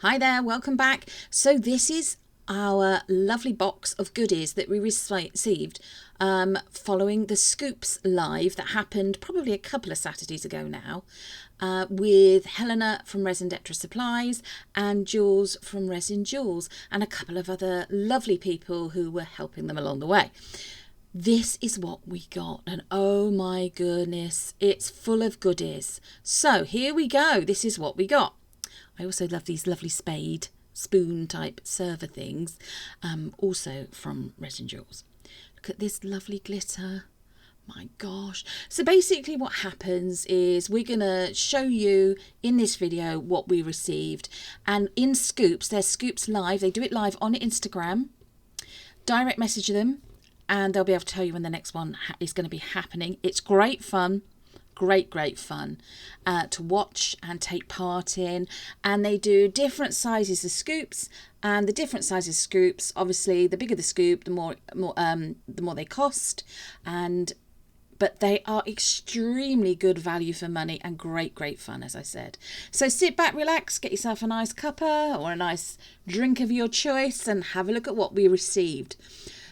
Hi there, welcome back. So this is our lovely box of goodies that we received following the Scoops live that happened probably a couple of Saturdays ago now with Helena from Resin Supplies and Jules from Resin Jules and a couple of other lovely people who were helping them along the way. This is what we got, and oh my goodness, it's full of goodies. So here we go, this is what we got. I also love these lovely spade, spoon type server things, also from Resin Jules. Look at this lovely glitter. My gosh. So basically what happens is we're going to show you in this video what we received. And in Scoops, there's Scoops Live. They do it live on Instagram. Direct message them and they'll be able to tell you when the next one is going to be happening. It's great fun. Great fun to watch and take part in, and they do different sizes of scoops, and the different sizes of scoops, obviously the bigger the scoop the more they cost, but they are extremely good value for money and great fun, as I said. So sit back, relax, get yourself a nice cuppa or a nice drink of your choice and have a look at what we received.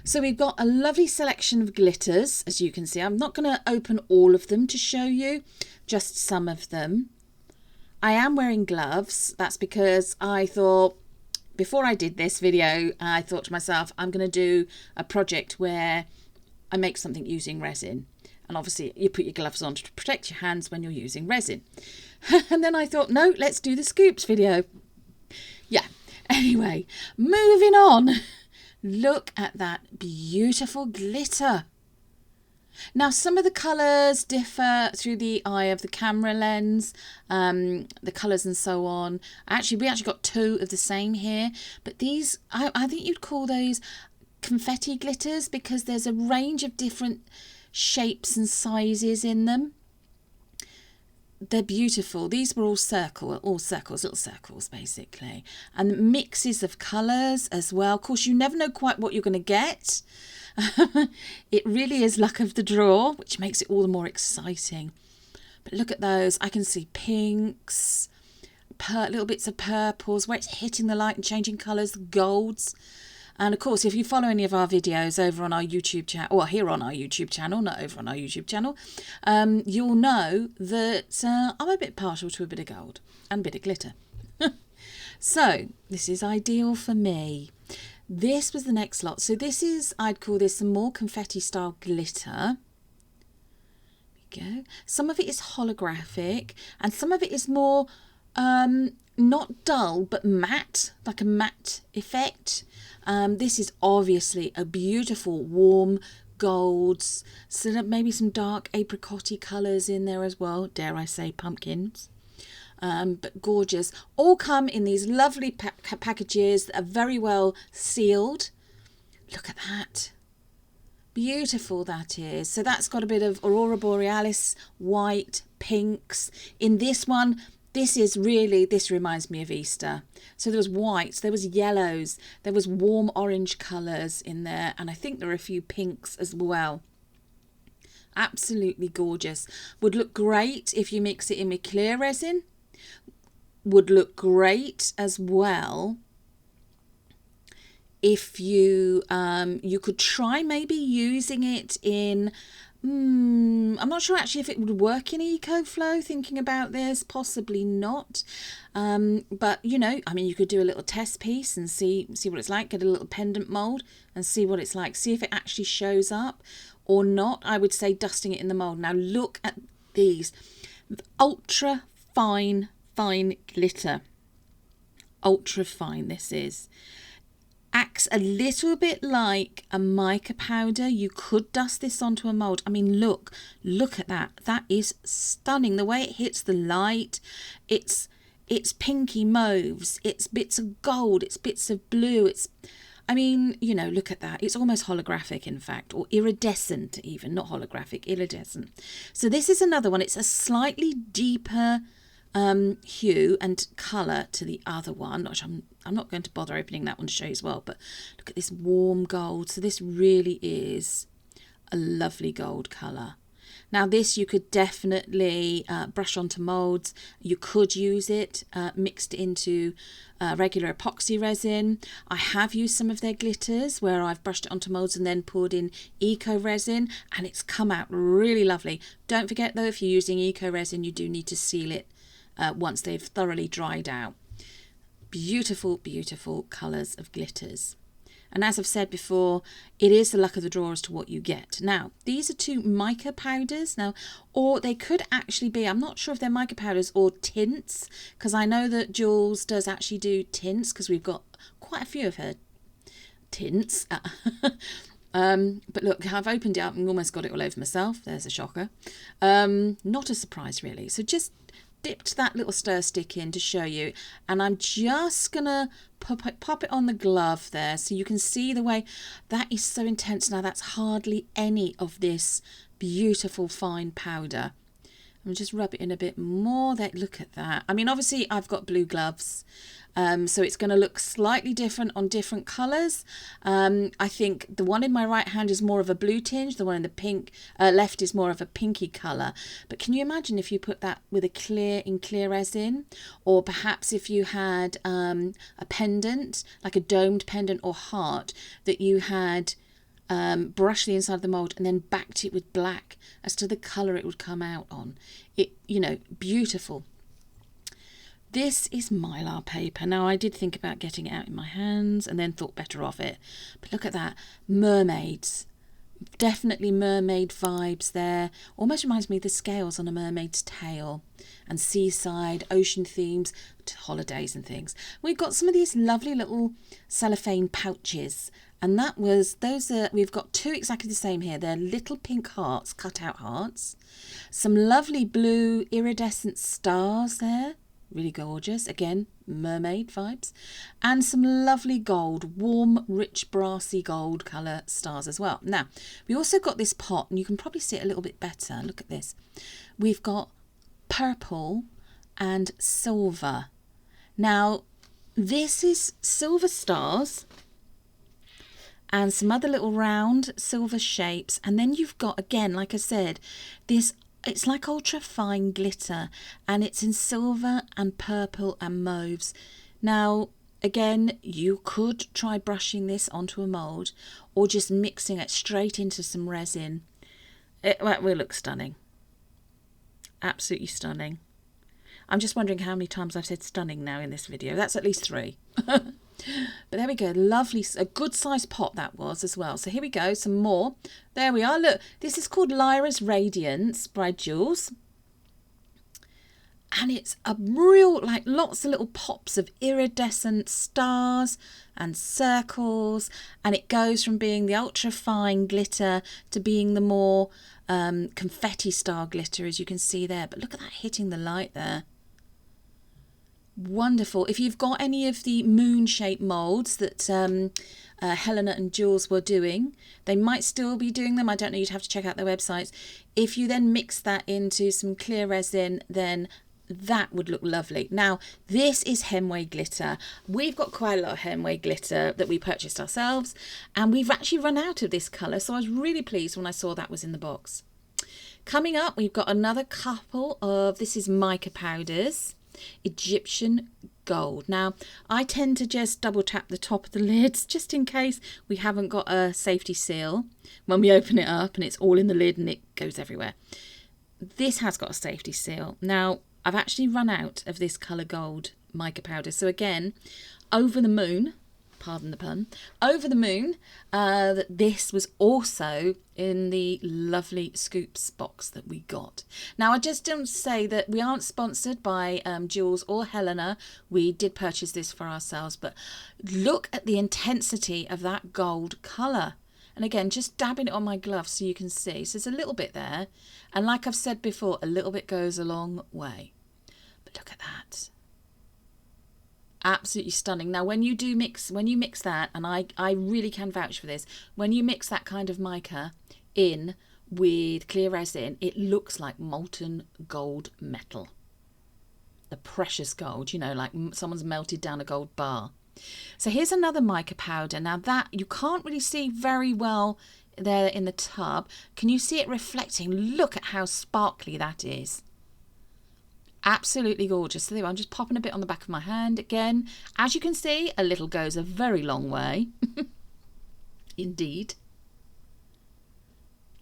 So we've got a lovely selection of glitters, as you can see. I'm not going to open all of them to show you, just some of them. I am wearing gloves. That's because I thought, before I did this video, I thought to myself, I'm going to do a project where I make something using resin. And obviously you put your gloves on to protect your hands when you're using resin. And then I thought, no, let's do the Scoops video. Yeah, anyway, moving on. Look at that beautiful glitter. Now, some of the colours differ through the eye of the camera lens, the colours and so on. We actually got two of the same here, but these, I think you'd call those confetti glitters because there's a range of different shapes and sizes in them. They're beautiful. These were all circles, little circles basically, and mixes of colours as well. Of course, you never know quite what you're going to get. It really is luck of the draw, which makes it all the more exciting. But look at those. I can see pinks, little bits of purples where it's hitting the light and changing colours, golds. And of course, if you follow any of our videos over on our YouTube channel, or here on our YouTube channel, not over on our YouTube channel, you'll know that I'm a bit partial to a bit of gold and a bit of glitter. So this is ideal for me. This was the next lot. So this is, I'd call this some more confetti style glitter. There we go. Some of it is holographic and some of it is more not dull but matte, like a matte effect. This is obviously a beautiful warm golds, so maybe some dark apricot-y colours in there as well, dare I say pumpkins, but gorgeous. All come in these lovely packages that are very well sealed. Look at that. Beautiful that is. So that's got a bit of Aurora Borealis, white, pinks. In this one, this reminds me of Easter. So there was whites, there was yellows, there was warm orange colours in there, and I think there are a few pinks as well. Absolutely gorgeous. Would look great if you mix it in with clear resin. Would look great as well if you could try maybe using it in I'm not sure actually if it would work in EcoFlow, thinking about this, possibly not. But you know, I mean, you could do a little test piece and see what it's like, get a little pendant mold and see what it's like, see if it actually shows up or not. I would say dusting it in the mold. Now look at these ultra fine glitter. Ultra fine this is. Acts a little bit like a mica powder. You could dust this onto a mold. I mean, look at that. That is stunning. The way it hits the light, it's pinky mauves, it's bits of gold, it's bits of blue. I mean, you know, look at that. It's almost holographic, in fact, or iridescent even, not holographic, iridescent. So this is another one. It's a slightly deeper hue and colour to the other one, which I'm not going to bother opening that one to show you as well, but look at this warm gold. So this really is a lovely gold colour. Now this you could definitely brush onto moulds. You could use it mixed into regular epoxy resin. I have used some of their glitters where I've brushed it onto moulds and then poured in eco resin, and it's come out really lovely. Don't forget though, if you're using eco resin, you do need to seal it once they've thoroughly dried out. Beautiful, beautiful colours of glitters. And as I've said before, it is the luck of the draw as to what you get. Now, these are 2 mica powders. Now, or they could actually be, I'm not sure if they're mica powders or tints, because I know that Jules does actually do tints, because we've got quite a few of her tints. But look, I've opened it up and almost got it all over myself. There's a shocker. Not a surprise, really. So just dipped that little stir stick in to show you, and I'm just gonna pop it on the glove there so you can see the way that is so intense. Now that's hardly any of this beautiful fine powder. I'm just rub it in a bit more. There, look at that. I mean, obviously I've got blue gloves, so it's going to look slightly different on different colours. I think the one in my right hand is more of a blue tinge, the one in the pink left is more of a pinky colour. But can you imagine if you put that with a clear resin, or perhaps if you had a pendant, like a domed pendant or heart, that you had brushed the inside of the mould and then backed it with black as to the colour it would come out on. It, you know, beautiful. This is mylar paper. Now I did think about getting it out in my hands and then thought better of it. But look at that. Mermaids. Definitely mermaid vibes there. Almost reminds me of the scales on a mermaid's tail. And seaside, ocean themes, holidays and things. We've got some of these lovely little cellophane pouches. And that was, we've got 2 exactly the same here. They're little pink hearts, cut out hearts. Some lovely blue iridescent stars there. Really gorgeous. Again, mermaid vibes. And some lovely gold, warm, rich, brassy gold colour stars as well. Now, we also got this pot, and you can probably see it a little bit better. Look at this. We've got purple and silver. Now, this is silver stars and some other little round silver shapes. And then you've got, again, like I said, this, it's like ultra fine glitter, and it's in silver and purple and mauves. Now, again, you could try brushing this onto a mould or just mixing it straight into some resin. It will look stunning. Absolutely stunning. I'm just wondering how many times I've said stunning now in this video. That's at least 3. But there we go. Lovely, a good sized pot that was as well. So here we go, some more. There we are. Look, this is called Lyra's Radiance by Jules. And it's a real, like, lots of little pops of iridescent stars and circles. And it goes from being the ultra fine glitter to being the more confetti style glitter, as you can see there. But look at that hitting the light there. Wonderful. If you've got any of the moon shaped moulds that Helena and Jules were doing, they might still be doing them. I don't know, you'd have to check out their websites. If you then mix that into some clear resin, then that would look lovely. Now, this is Hemway glitter. We've got quite a lot of Hemway glitter that we purchased ourselves, and we've actually run out of this colour, so I was really pleased when I saw that was in the box. Coming up, we've got another couple of, this is mica powders. Egyptian gold. Now, I tend to just double tap the top of the lids just in case we haven't got a safety seal when we open it up and it's all in the lid and it goes everywhere. This has got a safety seal. Now, I've actually run out of this colour gold mica powder. So again, over the moon, pardon the pun, over the moon, this was also in the lovely Scoops box that we got. Now, I just don't say that we aren't sponsored by Jules or Helena. We did purchase this for ourselves, but look at the intensity of that gold colour. And again, just dabbing it on my glove so you can see. So there's a little bit there. And like I've said before, a little bit goes a long way. But look at that. Absolutely stunning. Now, when you mix that, and I really can vouch for this, when you mix that kind of mica in with clear resin, it looks like molten gold metal. The precious gold, you know, like someone's melted down a gold bar. So here's another mica powder. Now that you can't really see very well there in the tub. Can you see it reflecting? Look at how sparkly that is. Absolutely gorgeous. So there, I'm just popping a bit on the back of my hand again. As you can see, a little goes a very long way. Indeed.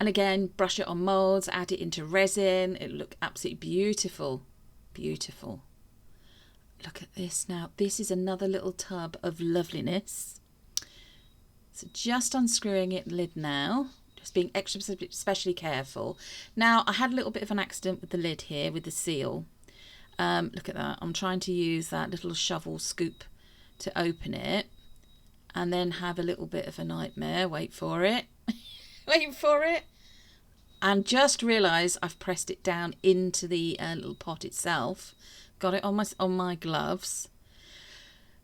And again, brush it on moulds, add it into resin. It'll look absolutely beautiful. Beautiful. Look at this now. This is another little tub of loveliness. So just unscrewing it lid now. Just being extra especially careful. Now, I had a little bit of an accident with the lid here, with the seal. Look at that. I'm trying to use that little shovel scoop to open it. And then have a little bit of a nightmare. Wait for it. Wait for it. And just realise I've pressed it down into the little pot itself. Got it on my gloves.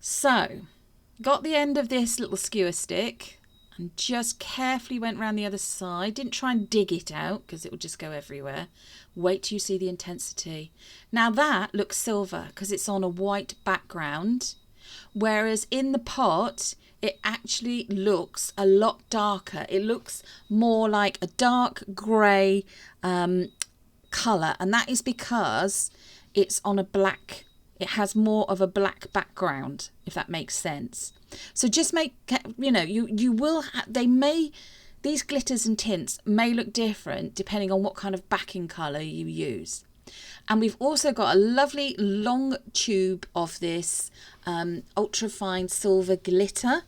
So, got the end of this little skewer stick and just carefully went round the other side. Didn't try and dig it out because it will just go everywhere. Wait till you see the intensity. Now that looks silver because it's on a white background, whereas in the pot it actually looks a lot darker. It looks more like a dark grey colour, and that is because it's on a black, it has more of a black background, if that makes sense. So just make, you know, you will, these glitters and tints may look different depending on what kind of backing colour you use. And we've also got a lovely long tube of this ultra fine silver glitter.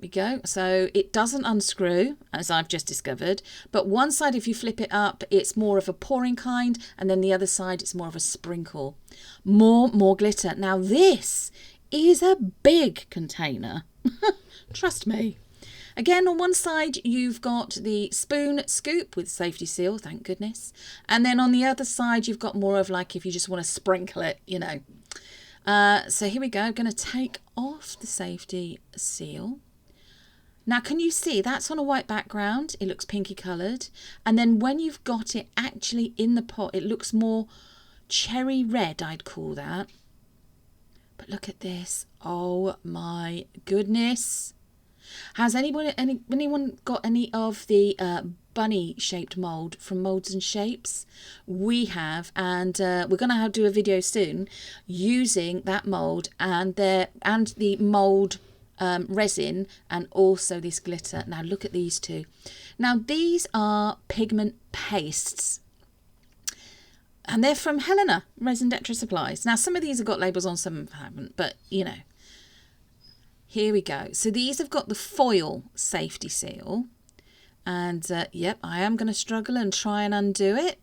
We go. So it doesn't unscrew, as I've just discovered, but one side, if you flip it up, it's more of a pouring kind, and then the other side it's more of a sprinkle. More glitter. Now this is a big container. Trust me. Again, on one side you've got the spoon scoop with safety seal, thank goodness, and then on the other side you've got more of like if you just want to sprinkle it, you know. So here we go. I'm going to take off the safety seal. Now, can you see that's on a white background? It looks pinky coloured. And then when you've got it actually in the pot, it looks more cherry red, I'd call that. But look at this. Oh my goodness. Has anyone got any of the bunny shaped mould from Moulds and Shapes? We have, and we're going to do a video soon using that mould and the mould resin and also this glitter. Now look at these two. Now these are pigment pastes and they're from Helena Resin Detra Supplies. Now some of these have got labels on, some haven't, but you know, here we go. So these have got the foil safety seal, and yep, I am going to struggle and try and undo it.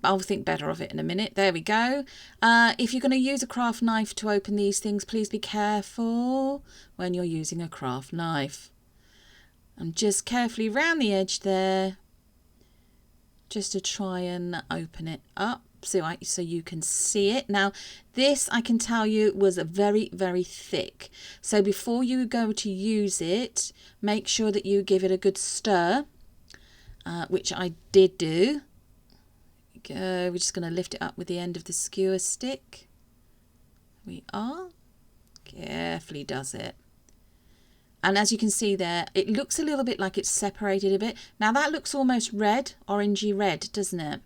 I'll think better of it in a minute. There we go. If you're going to use a craft knife to open these things, please be careful when you're using a craft knife. And just carefully round the edge there, just to try and open it up so you can see it. Now this, I can tell you, was very, very thick. So before you go to use it, make sure that you give it a good stir, which I did do. Go. We're just going to lift it up with the end of the skewer stick. We are. Carefully does it. And as you can see there, it looks a little bit like it's separated a bit. Now that looks almost red, orangey red, doesn't it?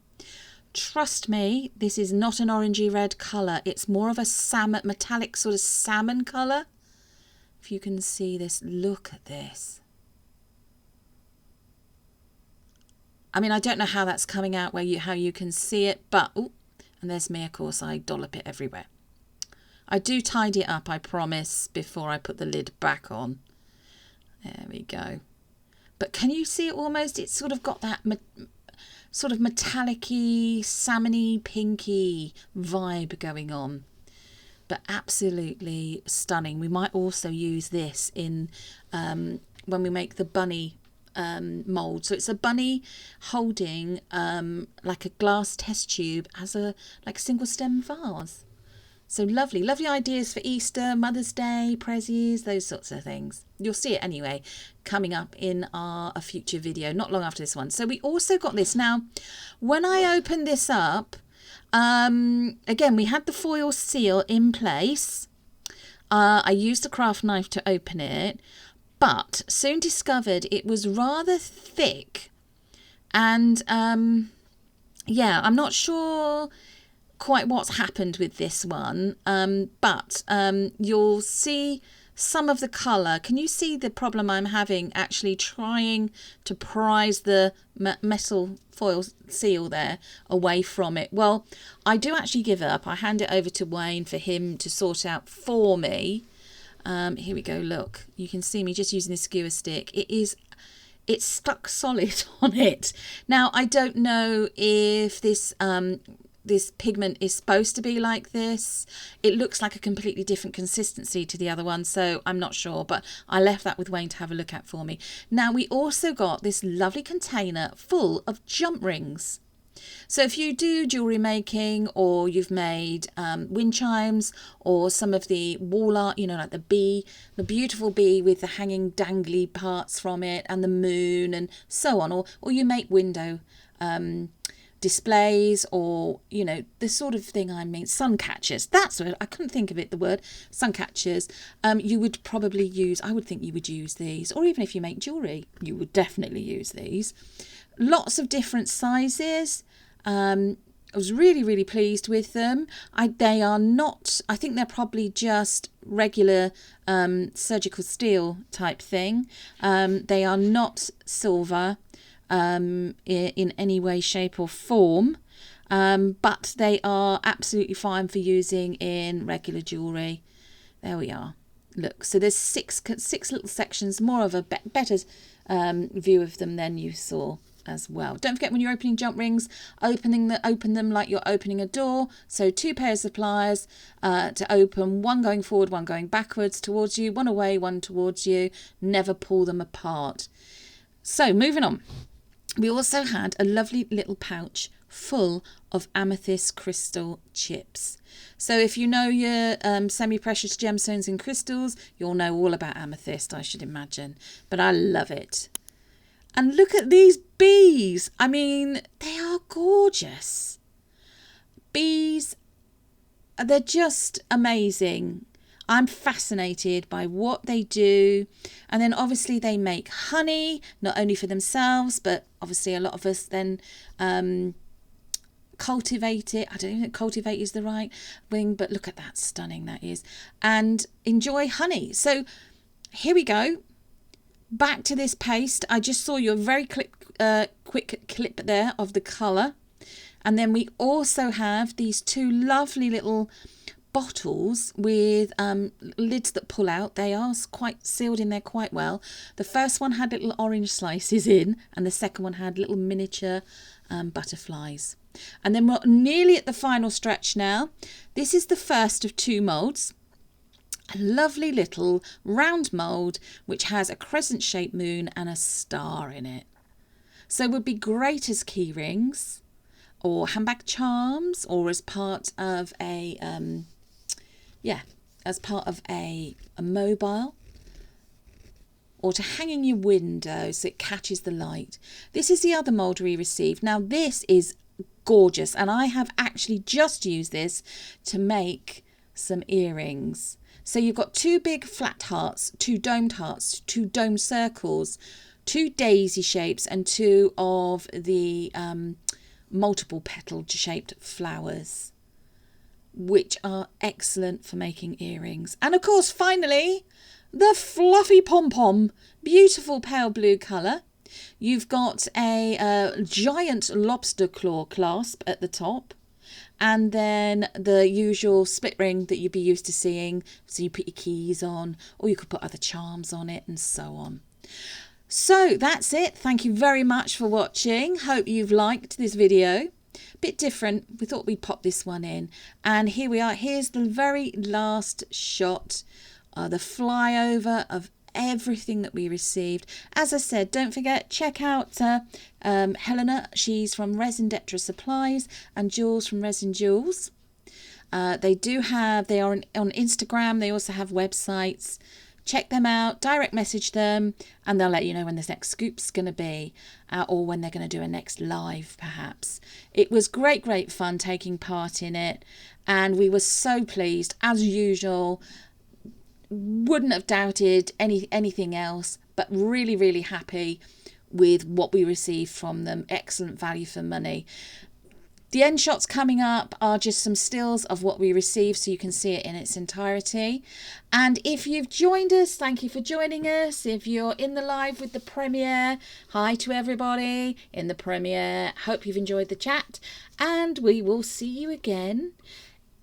Trust me, this is not an orangey red colour. It's more of a salmon, metallic sort of salmon colour. If you can see this, look at this. I mean, I don't know how that's coming out, how you can see it, but, oh, and there's me, of course, I dollop it everywhere. I do tidy it up, I promise, before I put the lid back on. There we go. But can you see it almost? It's sort of got that sort of metallic-y, salmon-y, pinky vibe going on. But absolutely stunning. We might also use this in when we make the bunny mould. So it's a bunny holding like a glass test tube as a single stem vase. So lovely ideas for Easter, Mother's Day, prezzies, those sorts of things. You'll see it anyway coming up in a future video, not long after this one. So we also got this. Now when I opened this up, again we had the foil seal in place. I used a craft knife to open it, but soon discovered it was rather thick. And yeah, I'm not sure quite what's happened with this one, but you'll see some of the colour. Can you see the problem I'm having actually trying to prise the metal foil seal there away from it? Well, I do actually give up. I hand it over to Wayne for him to sort out for me. Here we go, look, you can see me just using the skewer stick. It's stuck solid on it. Now, I don't know if this pigment is supposed to be like this. It looks like a completely different consistency to the other one, so I'm not sure, but I left that with Wayne to have a look at for me. Now, we also got this lovely container full of jump rings. So if you do jewellery making, or you've made wind chimes, or some of the wall art, you know, like the bee, the beautiful bee with the hanging dangly parts from it, and the moon and so on, or you make window displays, or, you know, the sort of thing I mean, sun catchers, that's what I couldn't think of it, the word sun catchers. You would probably use, I would think you would use these, or even if you make jewellery, you would definitely use these. Lots of different sizes. I was really pleased with them. They are not, I think they're probably just regular surgical steel type thing. They are not silver in any way, shape or form, but they are absolutely fine for using in regular jewellery. There we are. Look, so there's six little sections, more of a better view of them than you saw as well. Don't forget, when you're opening jump rings, open them like you're opening a door. So 2 pairs of pliers to open, one going forward, one going backwards towards you, one away, one towards you. Never pull them apart. So moving on, we also had a lovely little pouch full of amethyst crystal chips. So if you know your semi-precious gemstones and crystals, you'll know all about amethyst, I should imagine. But I love it. And look at these bees. I mean, they are gorgeous. Bees, they're just amazing. I'm fascinated by what they do. And then obviously they make honey, not only for themselves, but obviously a lot of us then cultivate it. I don't think cultivate is the right wing, but look at that, stunning that is. And enjoy honey. So here we go. Back to this paste. I just saw your very quick clip there of the colour. And then we also have these 2 lovely little bottles with lids that pull out. They are quite sealed in there quite well. The first one had little orange slices in, and the second one had little miniature butterflies. And then we're nearly at the final stretch now. This is the first of 2 moulds. A lovely little round mould which has a crescent-shaped moon and a star in it. So it would be great as key rings or handbag charms, or as part of a mobile, or to hang in your window so it catches the light. This is the other mould we received. Now this is gorgeous, and I have actually just used this to make some earrings. So you've got 2 big flat hearts, 2 domed hearts, 2 domed circles, 2 daisy shapes, and 2 of the multiple petal shaped flowers, which are excellent for making earrings. And of course, finally, the fluffy pom-pom, beautiful pale blue colour. You've got a giant lobster claw clasp at the top. And then the usual split ring that you'd be used to seeing. So you put your keys on, or you could put other charms on it, and so on. So that's it. Thank you very much for watching. Hope you've liked this video. Bit different. We thought we'd pop this one in. And here we are. Here's the very last shot. The flyover of everything that we received. As I said, don't forget, check out Helena. She's from Resin Supplies, and Jules from Resin Jules. They are on Instagram. They also have websites. Check them out, direct message them, and they'll let you know when this next scoop's going to be, or when they're going to do a next live perhaps. It was great fun taking part in it, and we were so pleased as usual. wouldn't have doubted anything else, but really, really happy with what we received from them. Excellent value for money. The end shots coming up are just some stills of what we received, so you can see it in its entirety. And if you've joined us, thank you for joining us. If you're in the live with the premiere, hi to everybody in the premiere. Hope you've enjoyed the chat, and we will see you again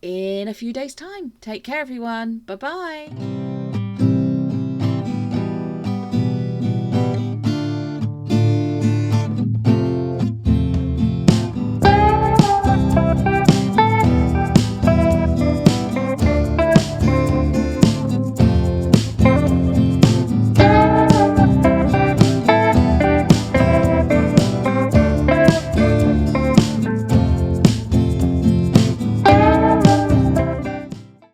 in a few days' time. Take care, everyone. Bye-bye.